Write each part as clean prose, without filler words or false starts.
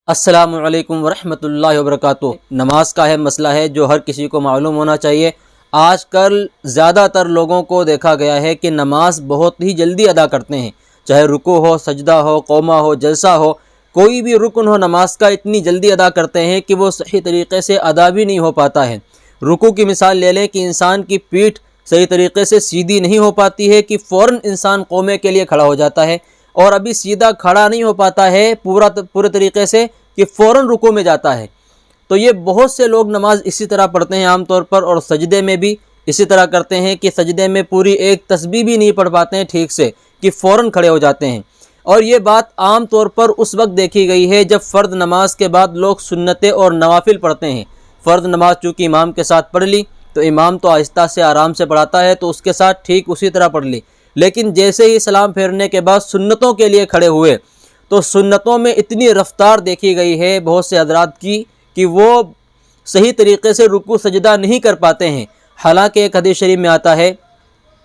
السلام علیکم ورحمۃ اللہ وبرکاتہ۔ نماز کا اہم مسئلہ ہے جو ہر کسی کو معلوم ہونا چاہیے۔ آج کل زیادہ تر لوگوں کو دیکھا گیا ہے کہ نماز بہت ہی جلدی ادا کرتے ہیں، چاہے رکوع ہو، سجدہ ہو، قومہ ہو، جلسہ ہو، کوئی بھی رکن ہو، نماز کا اتنی جلدی ادا کرتے ہیں کہ وہ صحیح طریقے سے ادا بھی نہیں ہو پاتا ہے۔ رکوع کی مثال لے لیں کہ انسان کی پیٹھ صحیح طریقے سے سیدھی نہیں ہو پاتی ہے کہ فوراً انسان قومے کے لیے کھڑا ہو جاتا ہے، اور ابھی سیدھا کھڑا نہیں ہو پاتا ہے پورے طریقے سے کہ فوراً رکوع میں جاتا ہے۔ تو یہ بہت سے لوگ نماز اسی طرح پڑھتے ہیں عام طور پر، اور سجدے میں بھی اسی طرح کرتے ہیں کہ سجدے میں پوری ایک تسبیح بھی نہیں پڑھ پاتے ہیں ٹھیک سے کہ فوراً کھڑے ہو جاتے ہیں۔ اور یہ بات عام طور پر اس وقت دیکھی گئی ہے جب فرض نماز کے بعد لوگ سنتیں اور نوافل پڑھتے ہیں۔ فرض نماز چونکہ امام کے ساتھ پڑھ لی تو امام تو آہستہ سے آرام سے پڑھاتا ہے تو اس کے ساتھ ٹھیک اسی طرح پڑھ لی، لیکن جیسے ہی سلام پھیرنے کے بعد سنتوں کے لیے کھڑے ہوئے تو سنتوں میں اتنی رفتار دیکھی گئی ہے بہت سے حضرات کی کہ وہ صحیح طریقے سے رکوع سجدہ نہیں کر پاتے ہیں۔ حالانکہ ایک حدیث شریف میں آتا ہے،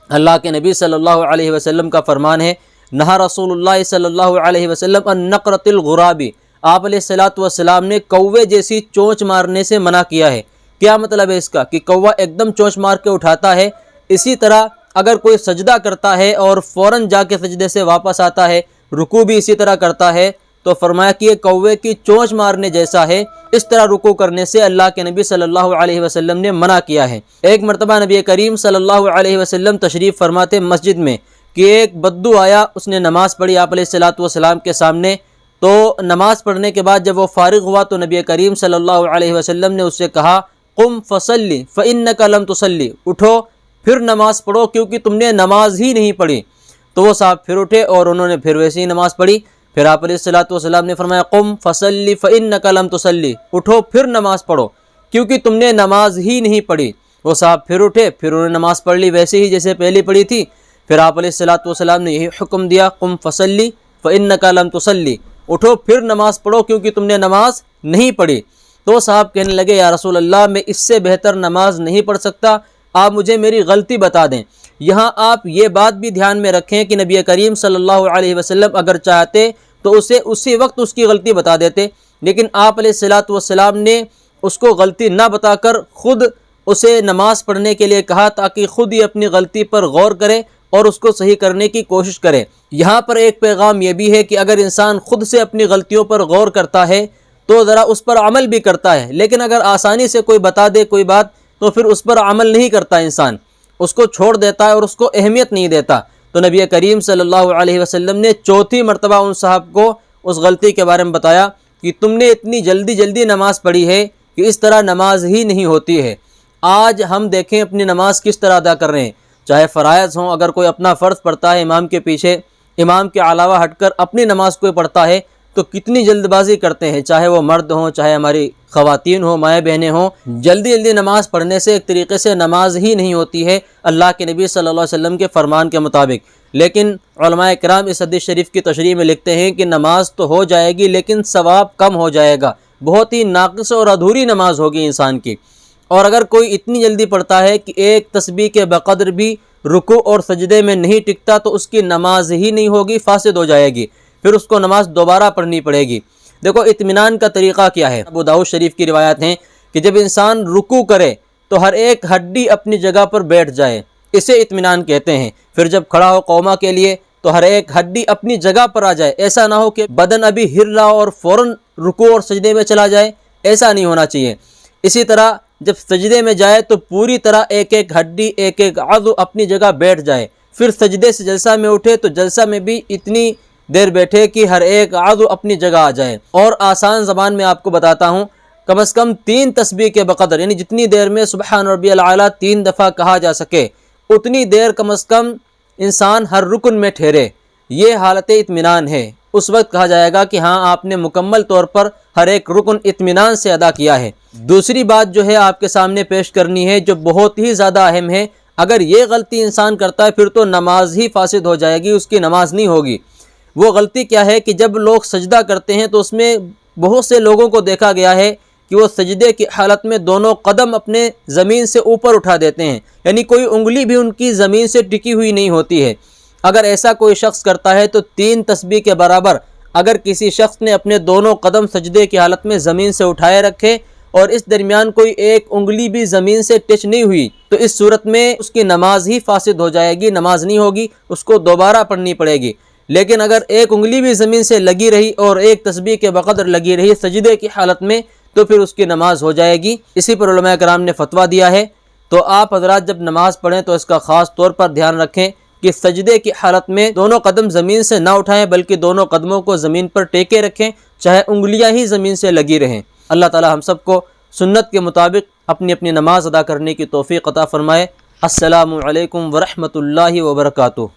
اللہ کے نبی صلی اللہ علیہ وسلم کا فرمان ہے، نہا رسول اللہ صلی اللہ علیہ وسلم ان نقرۃ الغراب، آپ علیہ الصلوۃ والسلام نے کوے جیسی چونچ مارنے سے منع کیا ہے۔ کیا مطلب ہے اس کا؟ کہ کوا ایک دم چونچ مار کے اٹھاتا ہے، اسی طرح اگر کوئی سجدہ کرتا ہے اور فوراً جا کے سجدے سے واپس آتا ہے، رکوع بھی اسی طرح کرتا ہے، تو فرمایا کہ یہ کوے کی چونچ مارنے جیسا ہے، اس طرح رکوع کرنے سے اللہ کے نبی صلی اللہ علیہ وسلم نے منع کیا ہے۔ ایک مرتبہ نبی کریم صلی اللہ علیہ وسلم تشریف فرماتے مسجد میں کہ ایک بدو آیا، اس نے نماز پڑھی آپ علیہ الصلوۃ والسلام کے سامنے، تو نماز پڑھنے کے بعد جب وہ فارغ ہوا تو نبی کریم صلی اللہ علیہ وسلم نے اس سے کہا، قم فصلی فإنک لم تصلی، اٹھو پھر نماز پڑھو کیونکہ تم نے نماز ہی نہیں پڑھی۔ تو وہ صاحب پھر اٹھے اور انہوں نے پھر ویسے ہی نماز پڑھی۔ پھر آپ علیہ الصلوۃ والسلام نے فرمایا، قم فصلی فإنک لم تصلی، اٹھو پھر نماز پڑھو کیونکہ تم نے نماز ہی نہیں پڑھی۔ وہ صاحب پھر اٹھے، پھر انہوں نے نماز پڑھ لی ویسے ہی جیسے پہلی پڑھی تھی۔ پھر آپ علیہ الصلوۃ والسلام نے یہی حکم دیا، قم فصلی فإنک لم تصلی، اٹھو پھر نماز پڑھو کیونکہ تم نے نماز نہیں پڑھی۔ تو صاحب کہنے لگے، یا رسول اللہ میں اس سے بہتر نماز نہیں پڑھ سکتا، آپ مجھے میری غلطی بتا دیں۔ یہاں آپ یہ بات بھی دھیان میں رکھیں کہ نبی کریم صلی اللہ علیہ وسلم اگر چاہتے تو اسے اسی وقت اس کی غلطی بتا دیتے، لیکن آپ علیہ الصلوۃ والسلام نے اس کو غلطی نہ بتا کر خود اسے نماز پڑھنے کے لیے کہا تاکہ خود ہی اپنی غلطی پر غور کرے اور اس کو صحیح کرنے کی کوشش کرے۔ یہاں پر ایک پیغام یہ بھی ہے کہ اگر انسان خود سے اپنی غلطیوں پر غور کرتا ہے تو ذرا اس پر عمل بھی کرتا ہے، لیکن اگر آسانی سے کوئی بتا دے کوئی بات تو پھر اس پر عمل نہیں کرتا، انسان اس کو چھوڑ دیتا ہے اور اس کو اہمیت نہیں دیتا۔ تو نبی کریم صلی اللہ علیہ وسلم نے چوتھی مرتبہ ان صاحب کو اس غلطی کے بارے میں بتایا کہ تم نے اتنی جلدی نماز پڑھی ہے کہ اس طرح نماز ہی نہیں ہوتی ہے۔ آج ہم دیکھیں اپنی نماز کس طرح ادا کر رہے ہیں، چاہے فرائض ہوں، اگر کوئی اپنا فرض پڑھتا ہے امام کے پیچھے، امام کے علاوہ ہٹ کر اپنی نماز کوئی پڑھتا ہے تو کتنی جلد بازی کرتے ہیں، چاہے وہ مرد ہوں چاہے ہماری خواتین ہوں، مائیں بہنیں ہوں، جلدی نماز پڑھنے سے ایک طریقے سے نماز ہی نہیں ہوتی ہے اللہ کے نبی صلی اللہ علیہ وسلم کے فرمان کے مطابق۔ لیکن علماء کرام اس حدیث شریف کی تشریح میں لکھتے ہیں کہ نماز تو ہو جائے گی لیکن ثواب کم ہو جائے گا، بہت ہی ناقص اور ادھوری نماز ہوگی انسان کی۔ اور اگر کوئی اتنی جلدی پڑھتا ہے کہ ایک تسبیح کے بقدر بھی رکوع اور سجدے میں نہیں ٹکتا تو اس کی نماز ہی نہیں ہوگی، فاسد ہو جائے گی، پھر اس کو نماز دوبارہ پڑھنی پڑے گی۔ دیکھو اطمینان کا طریقہ کیا ہے، ابو داؤد شریف کی روایت ہیں کہ جب انسان رکوع کرے تو ہر ایک ہڈی اپنی جگہ پر بیٹھ جائے، اسے اطمینان کہتے ہیں۔ پھر جب کھڑا ہو قومہ کے لیے تو ہر ایک ہڈی اپنی جگہ پر آ جائے، ایسا نہ ہو کہ بدن ابھی ہل رہا ہو اور فوراً رکوع اور سجدے میں چلا جائے، ایسا نہیں ہونا چاہیے۔ اسی طرح جب سجدے میں جائے تو پوری طرح ایک ایک ہڈی ایک ایک عضو اپنی جگہ بیٹھ جائے، پھر سجدے سے جلسہ میں اٹھے تو جلسہ میں بھی اتنی دیر بیٹھے کہ ہر ایک عضو اپنی جگہ آ جائے۔ اور آسان زبان میں آپ کو بتاتا ہوں، کم از کم 3 تسبیح کے بقدر، یعنی جتنی دیر میں سبحان ربی الاعلیٰ 3 دفعہ کہا جا سکے اتنی دیر کم از کم انسان ہر رکن میں ٹھہرے، یہ حالت اطمینان ہے۔ اس وقت کہا جائے گا کہ ہاں آپ نے مکمل طور پر ہر ایک رکن اطمینان سے ادا کیا ہے۔ دوسری بات جو ہے آپ کے سامنے پیش کرنی ہے جو بہت ہی زیادہ اہم ہے، اگر یہ غلطی انسان کرتا ہے پھر تو نماز ہی فاسد ہو جائے گی، اس کی نماز نہیں ہوگی۔ وہ غلطی کیا ہے کہ جب لوگ سجدہ کرتے ہیں تو اس میں بہت سے لوگوں کو دیکھا گیا ہے کہ وہ سجدے کی حالت میں دونوں قدم اپنے زمین سے اوپر اٹھا دیتے ہیں، یعنی کوئی انگلی بھی ان کی زمین سے ٹکی ہوئی نہیں ہوتی ہے۔ اگر ایسا کوئی شخص کرتا ہے تو 3 تسبیح کے برابر اگر کسی شخص نے اپنے دونوں قدم سجدے کی حالت میں زمین سے اٹھائے رکھے اور اس درمیان کوئی ایک انگلی بھی زمین سے ٹچ نہیں ہوئی تو اس صورت میں اس کی نماز ہی فاسد ہو جائے گی، نماز نہیں ہوگی، اس کو دوبارہ پڑھنی پڑے گی۔ لیکن اگر ایک انگلی بھی زمین سے لگی رہی اور ایک تسبیح کے بقدر لگی رہی سجدے کی حالت میں تو پھر اس کی نماز ہو جائے گی۔ اسی پر علماء کرام نے فتویٰ دیا ہے۔ تو آپ حضرات جب نماز پڑھیں تو اس کا خاص طور پر دھیان رکھیں کہ سجدے کی حالت میں دونوں قدم زمین سے نہ اٹھائیں بلکہ دونوں قدموں کو زمین پر ٹیکے رکھیں، چاہے انگلیاں ہی زمین سے لگی رہیں۔ اللہ تعالی ہم سب کو سنت کے مطابق اپنی اپنی نماز ادا کرنے کی توفیق عطا فرمائے۔ السلام علیکم ورحمۃ اللہ وبرکاتہ۔